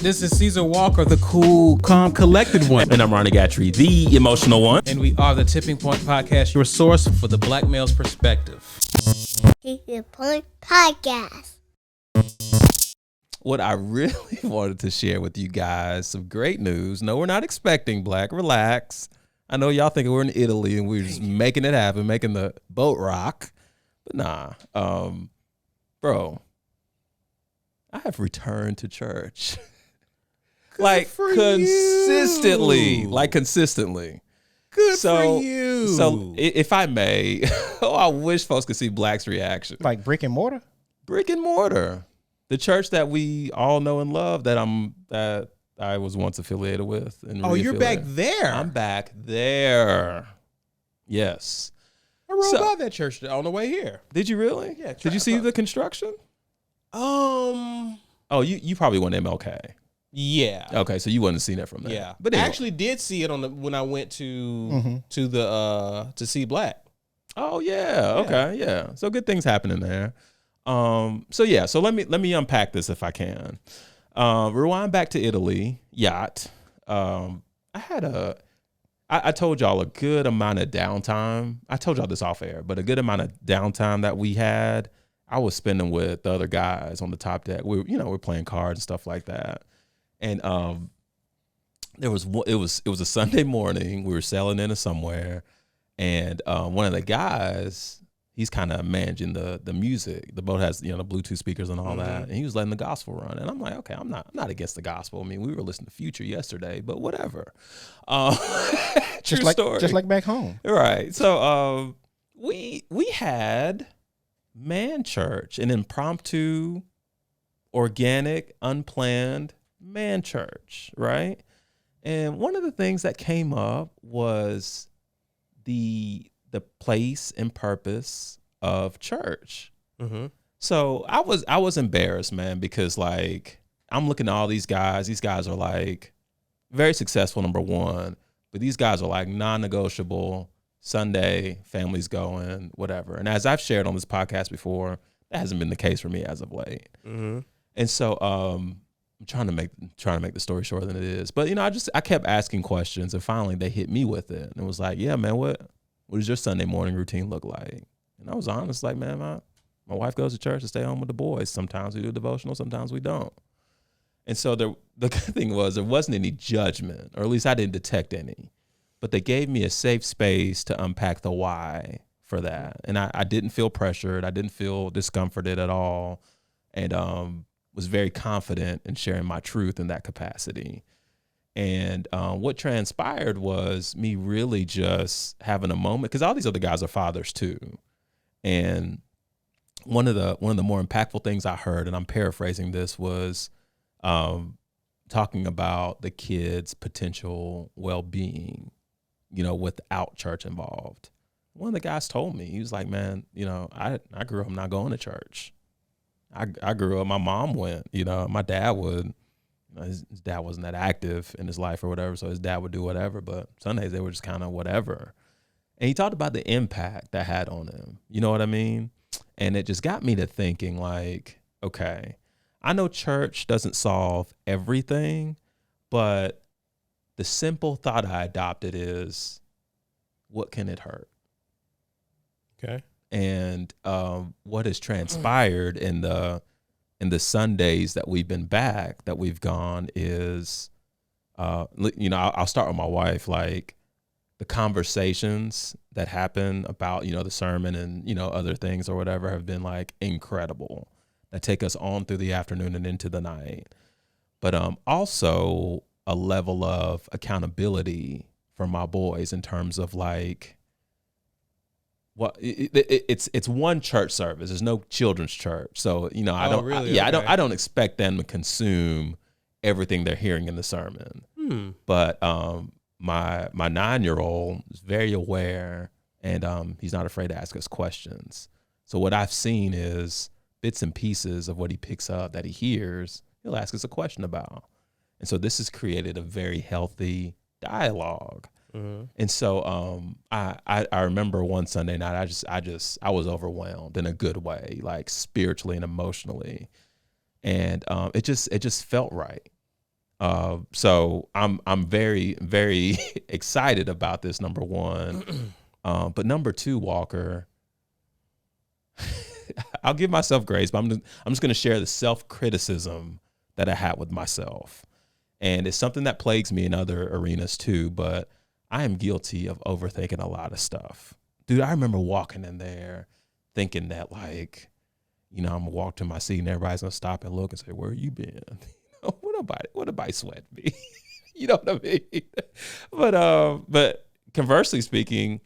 This is Caesar Walker, the cool, calm, collected one. And I'm Ronnie Gatrey, the emotional one. And we are the Tipping Point Podcast, your source for the black male's perspective. Tipping Point Podcast. What I really wanted to share with you guys, some great news. No, we're not expecting black. Relax. I know y'all thinking we're in Italy and we're just making it happen, making the boat rock. But nah, bro, I have returned to church. Consistently. Good for you. So if I may, I wish folks could see Black's reaction. Like brick and mortar? Brick and mortar. The church that we all know and love that I was once affiliated with. And you're back there. I'm back there. Yes. I rode by that church on the way here. Did you really? Yeah. Did you see the construction? Oh, you probably went MLK. Yeah. Okay, so you wouldn't have seen it from there. Yeah. But anyway. I actually did see it when I went to see Black. Oh yeah. Okay. Yeah. So good things happening there. So let me unpack this if I can. Rewind back to Italy, yacht. I told y'all a good amount of downtime. I told y'all this off air, but a good amount of downtime that we had, I was spending with the other guys on the top deck. We're playing cards and stuff like that. And it was a Sunday morning. We were sailing into somewhere, and one of the guys, he's kind of managing the music. The boat has the Bluetooth speakers and all that, and he was letting the gospel run. And I'm like, okay, I'm not against the gospel. I mean, we were listening to Future yesterday, but whatever. True story. Just like back home, right? So we had man church, an impromptu, organic, unplanned man church, right? And one of the things that came up was the place and purpose of church. Mm-hmm. So I was embarrassed, man, because like I'm looking at all these guys. These guys are like very successful, number one, but these guys are like non-negotiable. Sunday, families going, whatever. And as I've shared on this podcast before, that hasn't been the case for me as of late. Mm-hmm. And so I'm trying to make the story shorter than it is. But I kept asking questions, and finally they hit me with it. And it was like, yeah, man, what does your Sunday morning routine look like? And I was honest, like, man, my wife goes to church to stay home with the boys. Sometimes we do devotional, sometimes we don't. And so the good thing was there wasn't any judgment, or at least I didn't detect any. But they gave me a safe space to unpack the why for that. And I didn't feel pressured. I didn't feel discomforted at all. And was very confident in sharing my truth in that capacity. And what transpired was me really just having a moment, because all these other guys are fathers too. And one of the more impactful things I heard, and I'm paraphrasing this, was talking about the kids' potential well-being, without church involved. One of the guys told me, he was like, man, I grew up not going to church. I grew up, my mom went, my dad would, his dad wasn't that active in his life or whatever, so his dad would do whatever, but Sundays they were just kind of whatever. And he talked about the impact that had on him. You know what I mean? And it just got me to thinking like, okay, I know church doesn't solve everything, but the simple thought I adopted is, what can it hurt? Okay. And what has transpired in the Sundays that we've been back, that we've gone, is, I'll start with my wife. Like the conversations that happen about, the sermon and, other things or whatever have been like incredible, that take us on through the afternoon and into the night. But also a level of accountability for my boys in terms of like, it's one church service. There's no children's church, so I don't expect them to consume everything they're hearing in the sermon. But my 9-year-old is very aware, and he's not afraid to ask us questions. So what I've seen is bits and pieces of what he picks up that he hears, he'll ask us a question about. And so this has created a very healthy dialogue. Mm-hmm. And so I remember one Sunday night, I was overwhelmed in a good way, like spiritually and emotionally. And it just felt right. So I'm very, very excited about this, number one. But number two, Walker, I'll give myself grace, but I'm just going to share the self-criticism that I had with myself. And it's something that plagues me in other arenas too, but I am guilty of overthinking a lot of stuff. Dude, I remember walking in there thinking that, like, I'm going to walk to my seat and everybody's going to stop and look and say, where you been? What about sweat me? You know what I mean? But conversely speaking,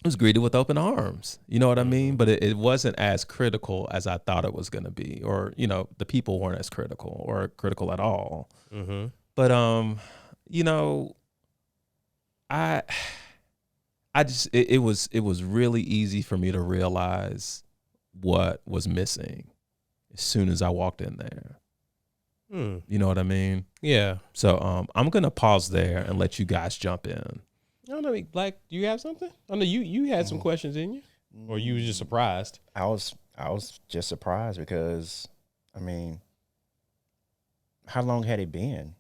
I was greeted with open arms. You know what I mean? But it wasn't as critical as I thought it was going to be, or, the people weren't as critical or critical at all. Mm-hmm. But, I just, it was really easy for me to realize what was missing as soon as I walked in there. You know what I mean? Yeah. So I'm going to pause there and let you guys jump in. I don't know, Black, do you have something? I know you had some questions, didn't you? Or you was just surprised? I was just surprised because, how long had it been?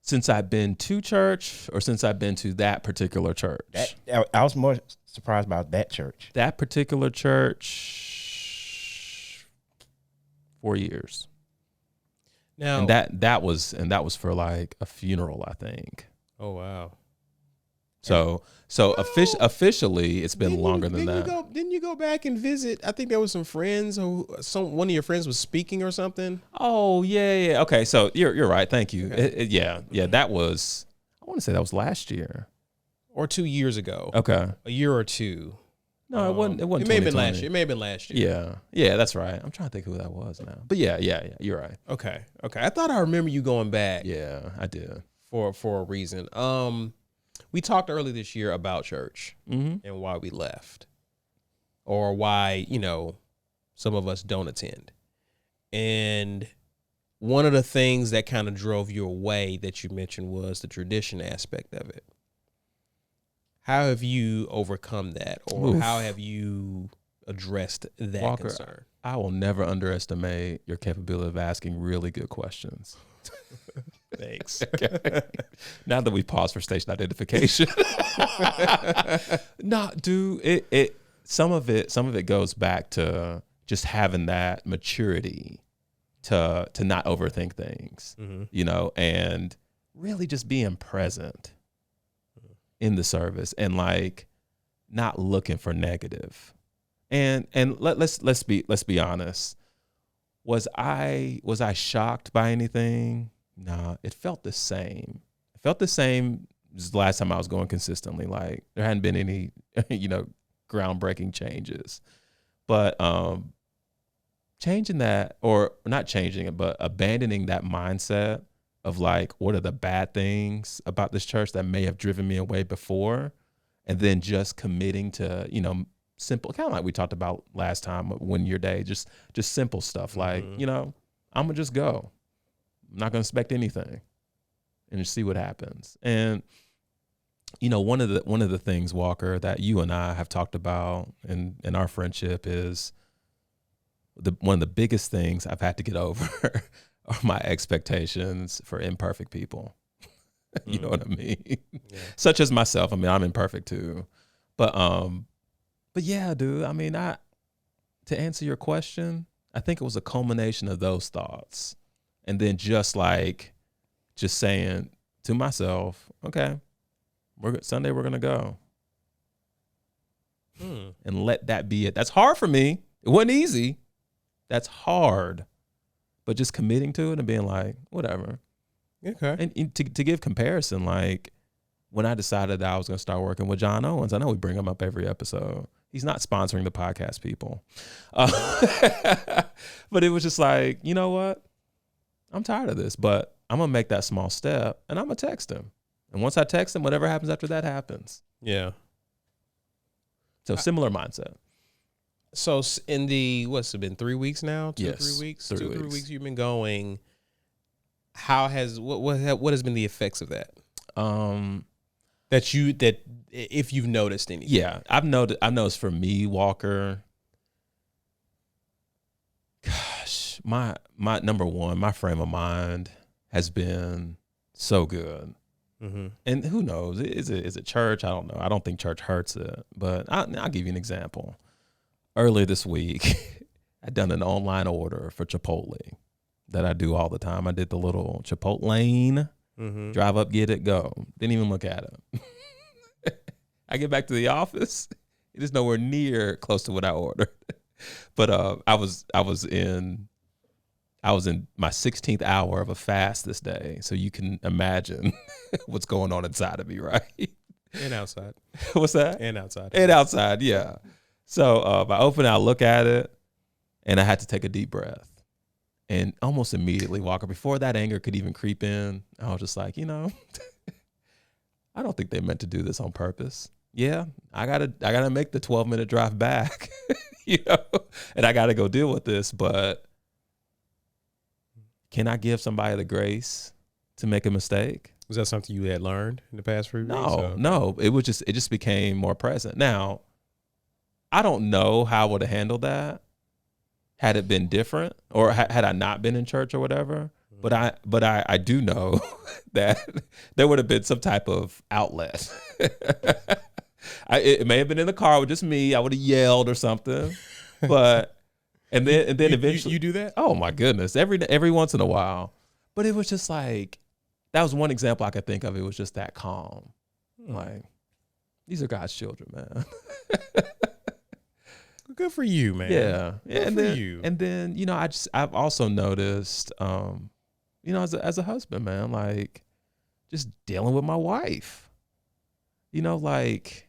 Since I've been to church or since I've been to that particular church? I was more surprised about that church. That particular church, 4 years. Now, And that was for like a funeral, I think. oh wow. So officially, it's been longer than that. Didn't you go back and visit? I think there was some friends one of your friends was speaking or something. Oh yeah. Okay, so you're right. Thank you. Okay. Yeah. That was, I want to say that was last year or 2 years ago. Okay, a year or two. No, it wasn't. It may have been last year. It may have been last year. Yeah, that's right. I'm trying to think who that was now. But yeah, you're right. Okay. I thought I remember you going back. Yeah, I did for a reason. We talked early this year about church and why we left, or why some of us don't attend. And one of the things that kind of drove you away that you mentioned was the tradition aspect of it. How have you overcome that, or how have you addressed that Walker, concern? I will never underestimate your capability of asking really good questions. Thanks. Okay. Now that we pause for station identification. No, dude, it some of it goes back to just having that maturity to not overthink things, and really just being present in the service and like not looking for negative. And let's be honest. Was I shocked by anything? Nah, it felt the same. It felt the same as the last time I was going consistently. Like there hadn't been any, groundbreaking changes. But changing that, or not changing it, but abandoning that mindset of like, what are the bad things about this church that may have driven me away before? And then just committing to, simple, kind of like we talked about last time, Win Your Day, just simple stuff like, I'm gonna just go. I'm not gonna expect anything, and just see what happens. And one of the things, Walker, that you and I have talked about in our friendship is one of the biggest things I've had to get over are my expectations for imperfect people. You know what I mean? Yeah. Such as myself. I mean, I'm imperfect too, but yeah, dude. I mean, to answer your question, I think it was a culmination of those thoughts. And then just saying to myself, okay, Sunday we're going to go. And let that be it. That's hard for me. It wasn't easy. That's hard. But just committing to it and being like, whatever. Okay. And to give comparison, like when I decided that I was going to start working with John Owens, I know we bring him up every episode. He's not sponsoring the podcast, people. But it was just like, you know what? I'm tired of this, but I'm going to make that small step and I'm going to text him. And once I text him, whatever happens after that happens. Yeah. So similar mindset. So in what's it been, 3 weeks now? Yes, 3 weeks? 3 3 weeks. weeks you've been going. What has been the effects of that? That if you've noticed anything. Yeah, I've noticed for me, Walker, gosh, my number one, my frame of mind has been so good. Mm-hmm. And who knows? Is it church? I don't know. I don't think church hurts it. But I'll give you an example. Earlier this week, I'd done an online order for Chipotle that I do all the time. I did the little Chipotle lane, drive up, get it, go. Didn't even look at it. I get back to the office. It is nowhere near close to what I ordered. But I was in my 16th hour of a fast this day, so you can imagine what's going on inside of me, right? And outside. What's that? And outside. And outside, yeah. So I open it, I look at it, and I had to take a deep breath. And almost immediately, Walker, before that anger could even creep in, I was just like, I don't think they meant to do this on purpose. Yeah, I gotta make the 12-minute drive back, and I gotta go deal with this, but can I give somebody the grace to make a mistake? Was that something you had learned in the past few weeks? No. It just became more present. Now, I don't know how I would have handled that had it been different, or had I not been in church or whatever. But I do know that there would have been some type of outlet. It may have been in the car with just me. I would have yelled or something, but and then eventually you do that. Oh my goodness, every once in a while. But it was just like, that was one example I could think of. It was just that calm, like, these are God's children, man. Good for you, man. Yeah, Good for you. And then I've also noticed, as a husband, man, like, just dealing with my wife. Like,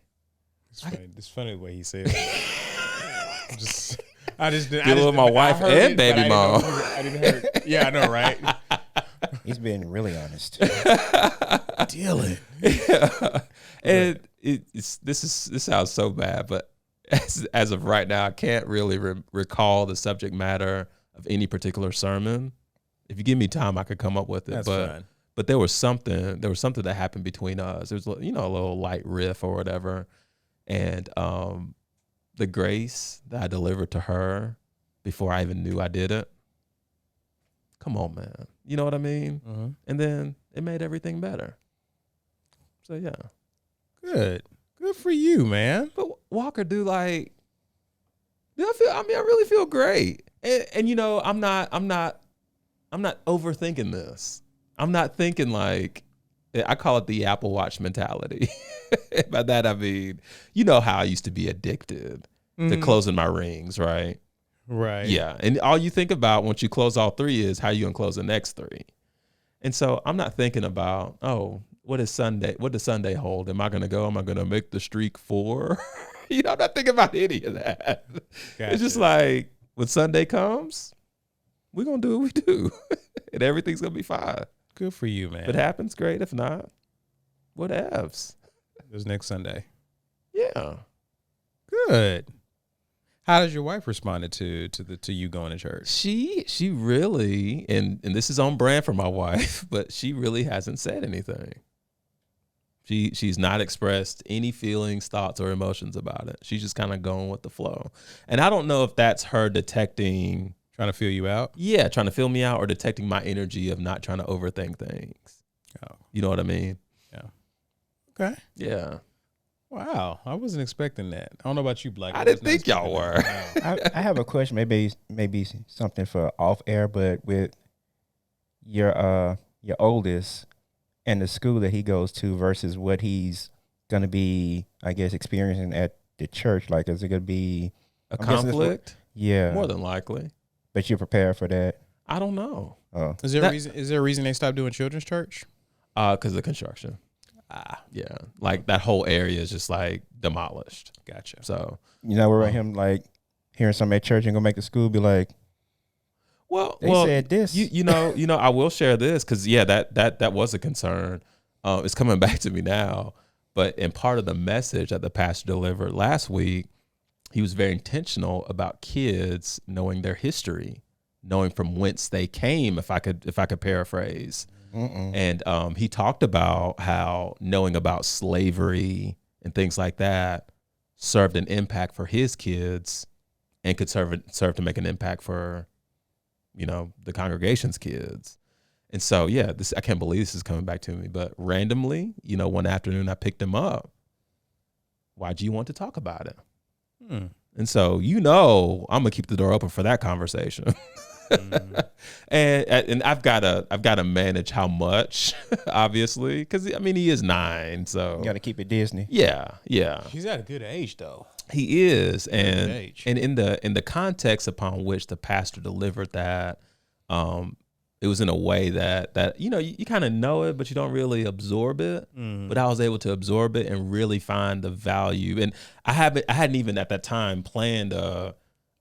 it's funny the way he said it. I just dealing with my wife and baby mom. I didn't hear it. Yeah, I know, right? He's being really honest. Dealing. Yeah. And this sounds so bad, but as of right now, I can't really recall the subject matter of any particular sermon. If you give me time, I could come up with it. That's fine. But there was something that happened between us. There was, a little light riff or whatever. And the grace that I delivered to her before I even knew I did it. Come on, man. You know what I mean? Mm-hmm. And then it made everything better. So yeah. Good for you, man. But Walker, I really feel great. And I'm not overthinking this. I'm not thinking like, I call it the Apple Watch mentality. By that I mean, how I used to be addicted to closing my rings, right? Right. Yeah. And all you think about once you close all three is how you gonna close the next three. And so I'm not thinking about, what does Sunday hold? Am I gonna go? Am I gonna make the streak 4? I'm not thinking about any of that. Gotcha. It's just like, when Sunday comes, we're gonna do what we do. And everything's gonna be fine. Good for you, man. If it happens, great. If not, whatevs. It was next Sunday. Yeah. Good. How does your wife respond to you going to church? She really, and this is on brand for my wife, but she really hasn't said anything. She's not expressed any feelings, thoughts, or emotions about it. She's just kind of going with the flow. And I don't know if that's her detecting. Trying to feel you out? Yeah, trying to feel me out, or detecting my energy of not trying to overthink things. Oh. You know what I mean? Yeah. Okay. Yeah. Wow. I wasn't expecting that. I don't know about you, Blake. I didn't think y'all were. I have a question, maybe something for off air, but with your oldest and the school that he goes to versus what he's gonna be, I guess, experiencing at the church. Like, is it gonna be a conflict? Yeah. More than likely. But you're prepared for that? I don't know. Oh. Is there a reason they stopped doing children's church? Because of construction. Yeah. Like, that whole area is just like demolished. Gotcha. So, we're at him like hearing somebody at church and gonna make the school be like, they said this. I will share this because that was a concern. It's coming back to me now. But in part of the message that the pastor delivered last week, he was very intentional about kids knowing their history, knowing from whence they came, if I could paraphrase. And he talked about how knowing about slavery and things like that served an impact for his kids and could serve to make an impact for, the congregation's kids. And so, yeah, I can't believe this is coming back to me. But randomly, one afternoon I picked him up. Why do you want to talk about it? And so, I'm going to keep the door open for that conversation. And I've got to manage how much, obviously, because he is 9, so You got to keep it Disney. Yeah. He's at a good age though. He is, and age. and in the context upon which the pastor delivered that, it was in a way that you kind of know it, but you don't really absorb it. But I was able to absorb it and really find the value. And I hadn't even at that time planned a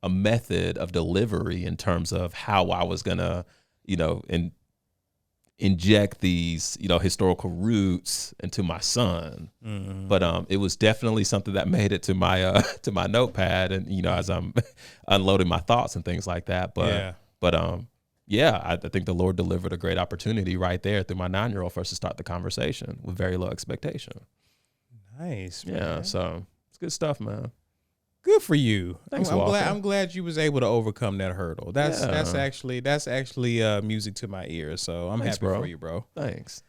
method of delivery in terms of how I was gonna, inject these, historical roots into my son. But it was definitely something that made it to my notepad, and as I'm unloading my thoughts and things like that. But I think the Lord delivered a great opportunity right there through my 9-year-old for us to start the conversation with very low expectation. Nice. Yeah, Man. so it's good stuff, man. Good for you. Thanks, I'm glad you was able to overcome that hurdle. That's Yeah. actually music to my ears. So I'm Thanks, happy bro. for you, bro. Thanks.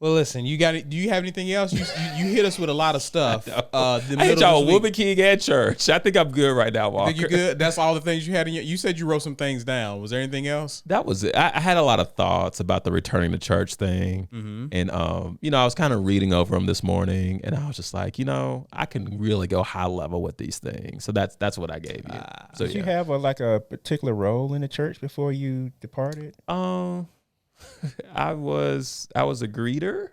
Well, listen, you got it. Do you have anything else? You hit us with a lot of stuff. I hit y'all Woman King at church. I think I'm good right now, Walker. Think you good? That's all the things you had in your. You said you wrote some things down. Was there anything else? That was it. I had a lot of thoughts about the returning to church thing. And, I was kind of reading over them this morning, and I was just like, I can really go high level with these things. So that's what I gave you. So Did you have a particular role in the church before you departed? I was a greeter,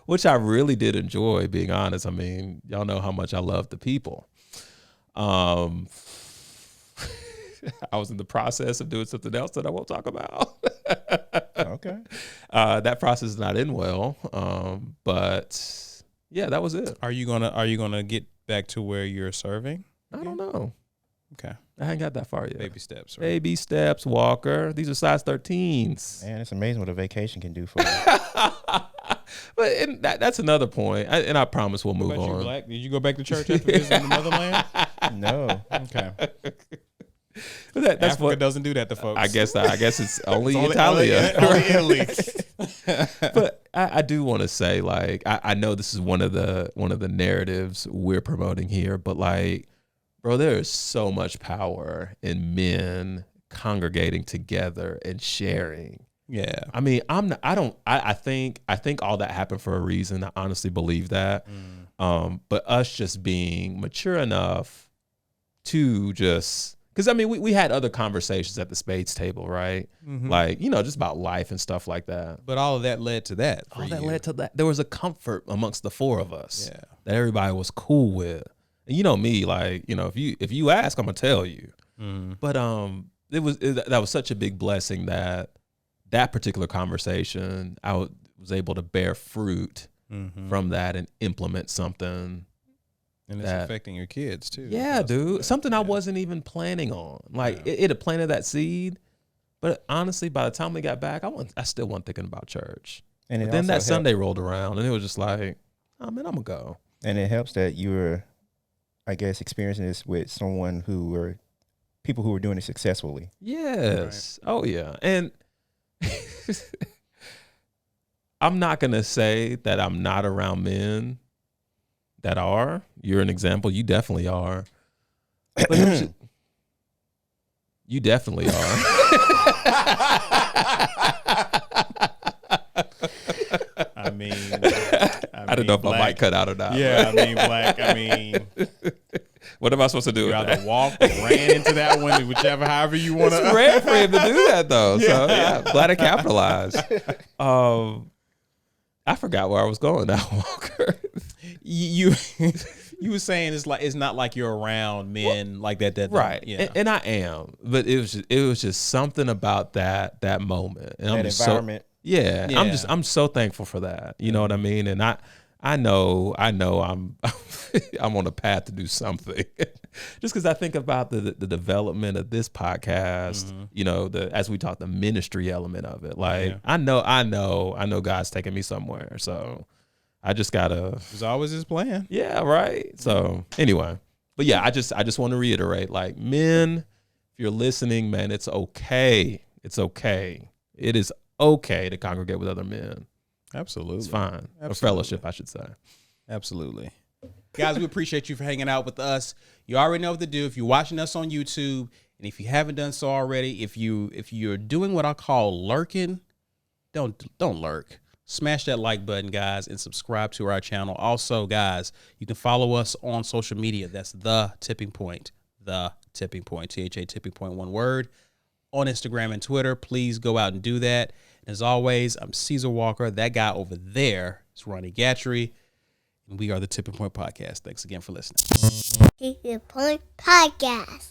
which I really did enjoy, being honest. Y'all know how much I love the people. I was in the process of doing something else that I won't talk about. Okay. That process is not in well. But yeah, that was it. Are you gonna get back to where you're serving? I don't know. Okay. I ain't got that far yet. Baby steps. Right? Baby steps, Walker. These are size 13s. Man, it's amazing what a vacation can do for you. But that's another point. And I promise we'll move What about you, on. Black? Did you go back to church after visiting the motherland? No. Okay. That's Africa what doesn't do that to folks. I guess it's only It's Italia. only Italy. But I do want to say, I know this is one of the narratives we're promoting here, but bro, there is so much power in men congregating together and sharing. Yeah. I think all that happened for a reason. I honestly believe that. But us just being mature enough to just, because we had other conversations at the spades table, right? Just about life and stuff like that. But all of that led to that. All that led to that. There was a comfort amongst the 4 of us Yeah. that everybody was cool with. And me, if you ask, I'm gonna tell you. But that was such a big blessing that particular conversation, I was able to bear fruit from that and implement something. And it's affecting your kids too. Yeah, dude. Something I wasn't even planning on. It had planted that seed, but honestly, by the time we got back, I still wasn't thinking about church. And but then that Sunday rolled around, and it was just like, oh man, I'm gonna go. And it helps that you were, I guess, experiencing this with people who were doing it successfully. Yes. Right. Oh yeah. And I'm not going to say that I'm not around men that are. You're an example. You definitely are. But you definitely are. I don't know if I might cut out or not. Yeah, Black. What am I supposed to do? You either walked or ran into that one, however you want to. It's rare for him to do that, though. Yeah. So, yeah, glad I capitalized. I forgot where I was going now, Walker. You were saying it's not like you're around men like that. Right. Yeah. And I am. But it was just something about that moment. And that environment. Yeah. I'm so thankful for that. You know what I mean? And I know I'm I'm on a path to do something. Just because I think about the development of this podcast, as we talk, the ministry element of it. I know God's taking me somewhere. So I just gotta. It was always his plan. Yeah, right. So anyway, but yeah, I just want to reiterate, men, if you're listening, man, it's okay. It's okay. It is okay to congregate with other men. Absolutely. It's fine. Absolutely. A fellowship, I should say. Absolutely. Guys, we appreciate you for hanging out with us. You already know what to do. If you're watching us on YouTube, and if you haven't done so already, if you're doing what I call lurking, don't lurk. Smash that like button, guys, and subscribe to our channel. Also, guys, you can follow us on social media. That's The Tipping Point. The Tipping Point. THA Tipping Point, one word. On Instagram and Twitter. Please go out and do that. And as always, I'm Caesar Walker. That guy over there is Ronnie Gatrey. And we are the Tipping Point Podcast. Thanks again for listening. Tipping Point Podcast.